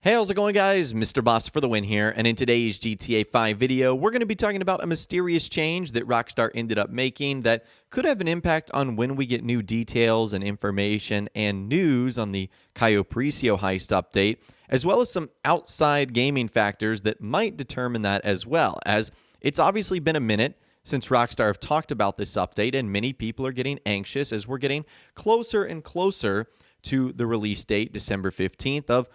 Hey, how's it going, guys? Mr. Boss for the win here, and in today's GTA 5 video, we're going to be talking about a mysterious change that Rockstar ended up making that could have an impact on when we get new details and information and news on the Cayo Perico Heist update, as well as some outside gaming factors that might determine that as well, as it's obviously been a minute since Rockstar have talked about this update, and many people are getting anxious as we're getting closer and closer to the release date, December 15th, of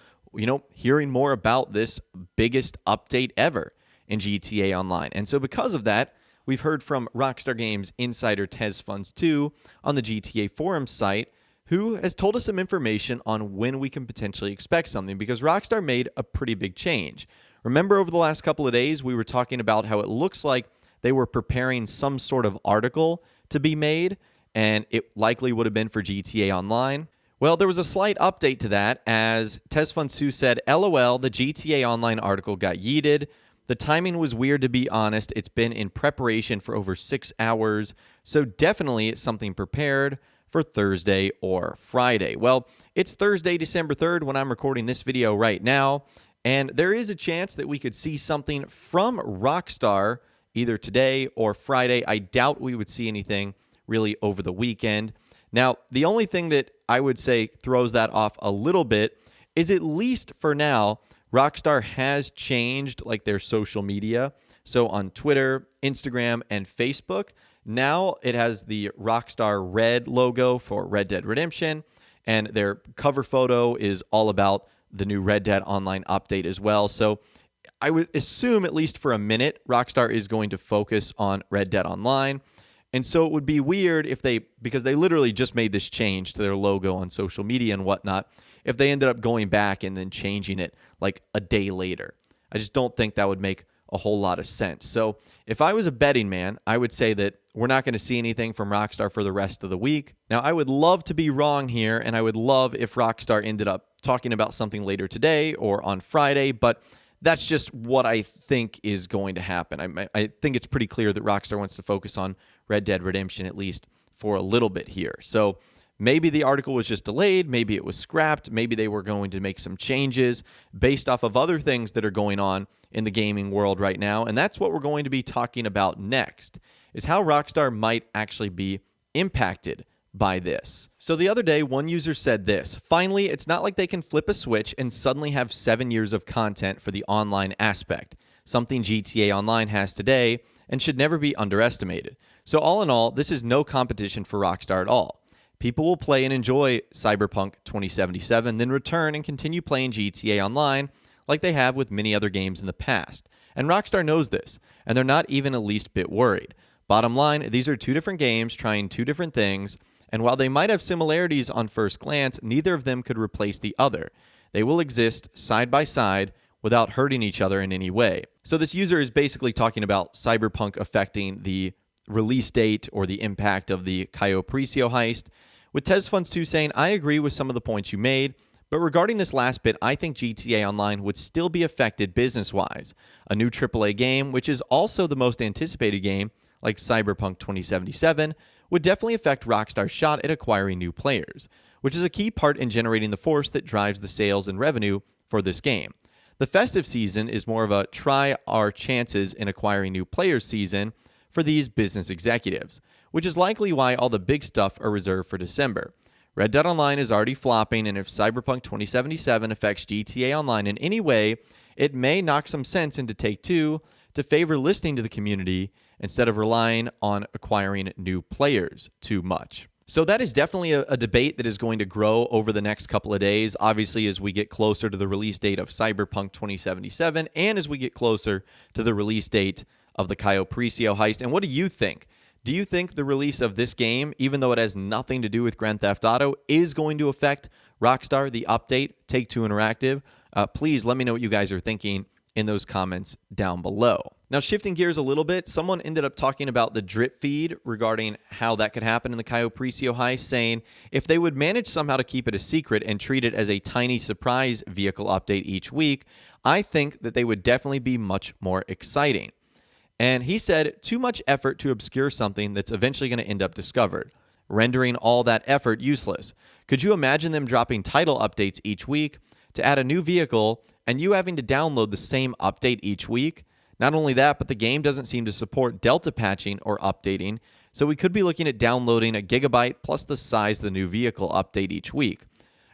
hearing more about this biggest update ever in GTA Online. And so because of that, we've heard from Rockstar Games insider TezFunds2 on the GTA Forum site, who has told us some information on when we can potentially expect something, because Rockstar made a pretty big change. Remember, over the last couple of days, we were talking about how it looks like they were preparing some sort of article to be made, and it likely would have been for GTA Online. Well, there was a slight update to that, as TezFunds2 said, LOL, the GTA Online article got yeeted. The timing was weird, to be honest. It's been in preparation for over 6 hours, so definitely it's something prepared for Thursday or Friday. Well, it's Thursday, December 3rd when I'm recording this video right now, and there is a chance that we could see something from Rockstar either today or Friday. I doubt we would see anything really over the weekend. Now, the only thing that I would say throws that off a little bit is, at least for now, Rockstar has changed their social media. So on Twitter, Instagram, and Facebook, now it has the Rockstar Red logo for Red Dead Redemption, and their cover photo is all about the new Red Dead Online update as well. So I would assume, at least for a minute, Rockstar is going to focus on Red Dead Online. And so it would be weird if because they literally just made this change to their logo on social media and whatnot, if they ended up going back and then changing it a day later. I just don't think that would make a whole lot of sense. So if I was a betting man, I would say that we're not going to see anything from Rockstar for the rest of the week. Now, I would love to be wrong here, and I would love if Rockstar ended up talking about something later today or on Friday, but that's just what I think is going to happen. I think it's pretty clear that Rockstar wants to focus on Red Dead Redemption, at least for a little bit here. So maybe the article was just delayed, maybe it was scrapped, maybe they were going to make some changes based off of other things that are going on in the gaming world right now. And that's what we're going to be talking about next, is how Rockstar might actually be impacted by this. So the other day, one user said this: finally, it's not like they can flip a switch and suddenly have 7 years of content for the online aspect, something GTA Online has today and should never be underestimated. So all in all, this is no competition for Rockstar at all. People will play and enjoy Cyberpunk 2077, then return and continue playing GTA Online like they have with many other games in the past. And Rockstar knows this, and they're not even the least bit worried. Bottom line, these are two different games trying two different things, and while they might have similarities on first glance, neither of them could replace the other. They will exist side by side without hurting each other in any way. So this user is basically talking about Cyberpunk affecting the release date or the impact of the Cayo Perico Heist, with TezFunds2 saying, I agree with some of the points you made, but regarding this last bit, I think GTA Online would still be affected business-wise. A new AAA game, which is also the most anticipated game, like Cyberpunk 2077, would definitely affect Rockstar's shot at acquiring new players, which is a key part in generating the force that drives the sales and revenue for this game. The festive season is more of a try our chances in acquiring new players season for these business executives, which is likely why all the big stuff are reserved for December. Red Dead Online is already flopping, and if Cyberpunk 2077 affects GTA Online in any way, it may knock some sense into Take-Two to favor listening to the community instead of relying on acquiring new players too much. So that is definitely a debate that is going to grow over the next couple of days, obviously, as we get closer to the release date of Cyberpunk 2077 and as we get closer to the release date of the Cayo Perico Heist. And what do you think? Do you think the release of this game, even though it has nothing to do with Grand Theft Auto, is going to affect Rockstar, the update, Take-Two Interactive? Please let me know what you guys are thinking in those comments down below. Now, shifting gears a little bit, someone ended up talking about the Dripfeed regarding how that could happen in the Cayo Perico Heist, saying if they would manage somehow to keep it a secret and treat it as a tiny surprise vehicle update each week, I think that they would definitely be much more exciting. And he said, too much effort to obscure something that's eventually going to end up discovered, rendering all that effort useless. Could you imagine them dropping title updates each week to add a new vehicle and you having to download the same update each week. Not only that, but the game doesn't seem to support delta patching or updating, so we could be looking at downloading a gigabyte plus the size of the new vehicle update each week.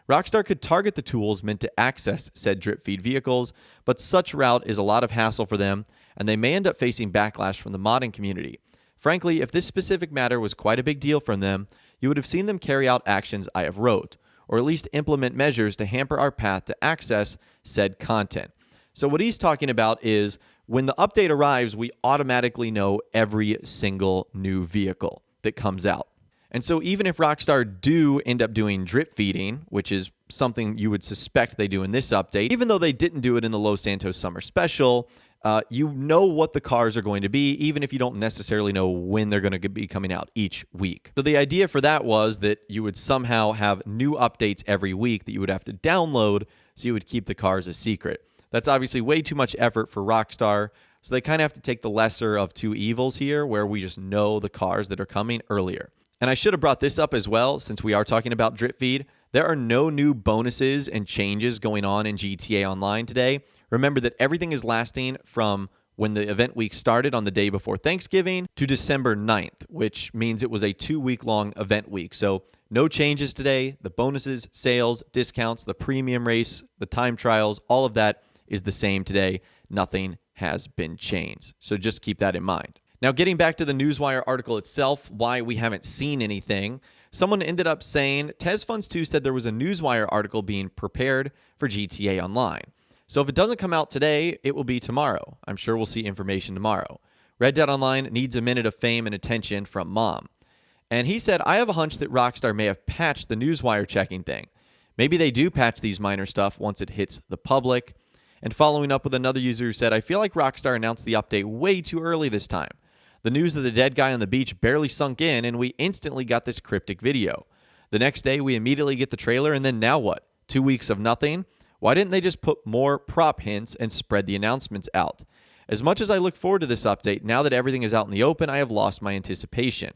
Rockstar could target the tools meant to access said Dripfeed vehicles, but such route is a lot of hassle for them, and they may end up facing backlash from the modding community. Frankly, if this specific matter was quite a big deal from them, you would have seen them carry out actions I have wrote, or at least implement measures to hamper our path to access said content. So what he's talking about is when the update arrives, we automatically know every single new vehicle that comes out. And so even if Rockstar do end up doing drip feeding, which is something you would suspect they do in this update, even though they didn't do it in the Los Santos Summer Special, you know what the cars are going to be, even if you don't necessarily know when they're going to be coming out each week. So the idea for that was that you would somehow have new updates every week that you would have to download, so you would keep the cars a secret. That's obviously way too much effort for Rockstar, so they kind of have to take the lesser of two evils here, where we just know the cars that are coming earlier. And I should have brought this up as well, since we are talking about Dripfeed. There are no new bonuses and changes going on in GTA Online today. Remember that everything is lasting from when the event week started on the day before Thanksgiving to December 9th, which means it was a 2-week-long event week. So no changes today. The bonuses, sales, discounts, the premium race, the time trials, all of that is the same today. Nothing has been changed. So just keep that in mind. Now, getting back to the Newswire article itself, why we haven't seen anything, someone ended up saying, TezFunds2 said there was a Newswire article being prepared for GTA Online. So if it doesn't come out today, it will be tomorrow. I'm sure we'll see information tomorrow. Red Dead Online needs a minute of fame and attention from Mom. And he said, I have a hunch that Rockstar may have patched the Newswire checking thing. Maybe they do patch these minor stuff once it hits the public. And following up with another user who said, I feel like Rockstar announced the update way too early this time. The news of the dead guy on the beach barely sunk in, and we instantly got this cryptic video. The next day, we immediately get the trailer, and then now what? 2 weeks of nothing? Why didn't they just put more prop hints and spread the announcements out? As much as I look forward to this update, now that everything is out in the open, I have lost my anticipation.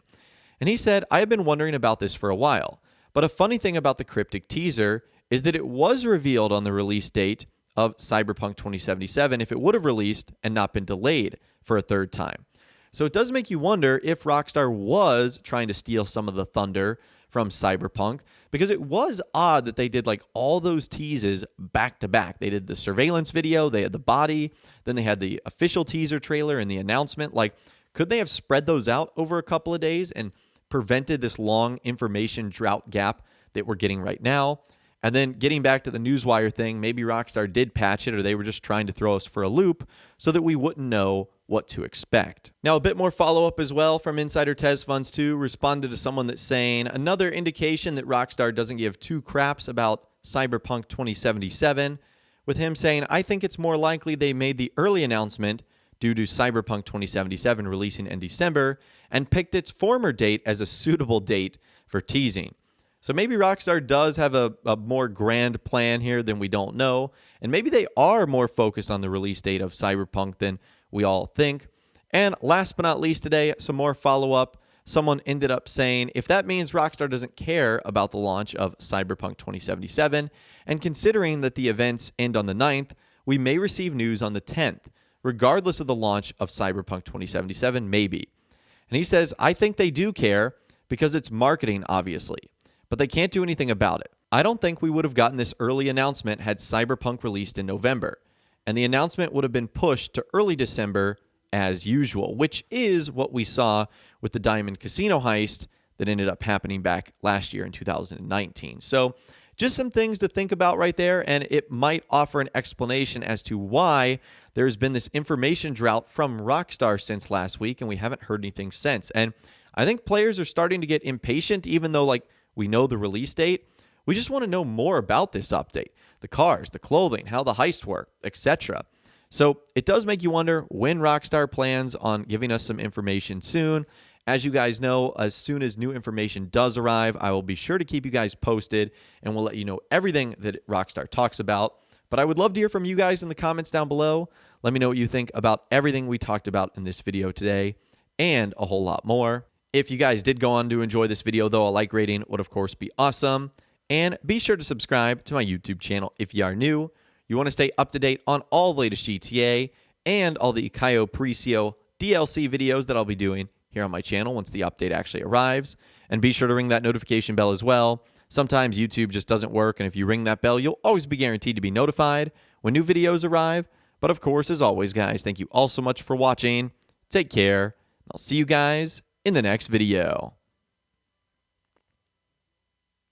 And he said, I have been wondering about this for a while, but a funny thing about the cryptic teaser is that it was revealed on the release date of Cyberpunk 2077 if it would have released and not been delayed for a third time. So it does make you wonder if Rockstar was trying to steal some of the thunder from Cyberpunk, because it was odd that they did like all those teases back to back. They did the surveillance video, they had the body, then they had the official teaser trailer and the announcement. Like, could they have spread those out over a couple of days and prevented this long information drought gap that we're getting right now? And then getting back to the Newswire thing, maybe Rockstar did patch it, or they were just trying to throw us for a loop so that we wouldn't know what to expect. Now, a bit more follow-up as well from Insider TezFunds2 responded to someone that's saying another indication that Rockstar doesn't give two craps about Cyberpunk 2077, with him saying, I think it's more likely they made the early announcement due to Cyberpunk 2077 releasing in December and picked its former date as a suitable date for teasing. So maybe Rockstar does have a more grand plan here than we don't know, and maybe they are more focused on the release date of Cyberpunk than we all think. And last but not least today, some more follow-up. Someone ended up saying, if that means Rockstar doesn't care about the launch of Cyberpunk 2077, and considering that the events end on the 9th, we may receive news on the 10th, regardless of the launch of Cyberpunk 2077, maybe. And he says, I think they do care because it's marketing, obviously, but they can't do anything about it. I don't think we would have gotten this early announcement had Cyberpunk released in November, and the announcement would have been pushed to early December as usual, which is what we saw with the Diamond Casino heist that ended up happening back last year in 2019. So just some things to think about right there, and it might offer an explanation as to why there's been this information drought from Rockstar since last week, and we haven't heard anything since. And I think players are starting to get impatient, even though we know the release date. We just want to know more about this update, the cars, the clothing, how the heist work, etc. So it does make you wonder when Rockstar plans on giving us some information soon. As you guys know, as soon as new information does arrive, I will be sure to keep you guys posted, and we'll let you know everything that Rockstar talks about. But I would love to hear from you guys in the comments down below. Let me know what you think about everything we talked about in this video today, and a whole lot more. If you guys did go on to enjoy this video, though, a like rating would, of course, be awesome. And be sure to subscribe to my YouTube channel if you are new. you want to stay up to date on all the latest GTA and all the Cayo Perico DLC videos that I'll be doing here on my channel once the update actually arrives. And be sure to ring that notification bell as well. Sometimes YouTube just doesn't work, and if you ring that bell, you'll always be guaranteed to be notified when new videos arrive. But of course, as always, guys, thank you all so much for watching. Take care. I'll see you guys in the next video.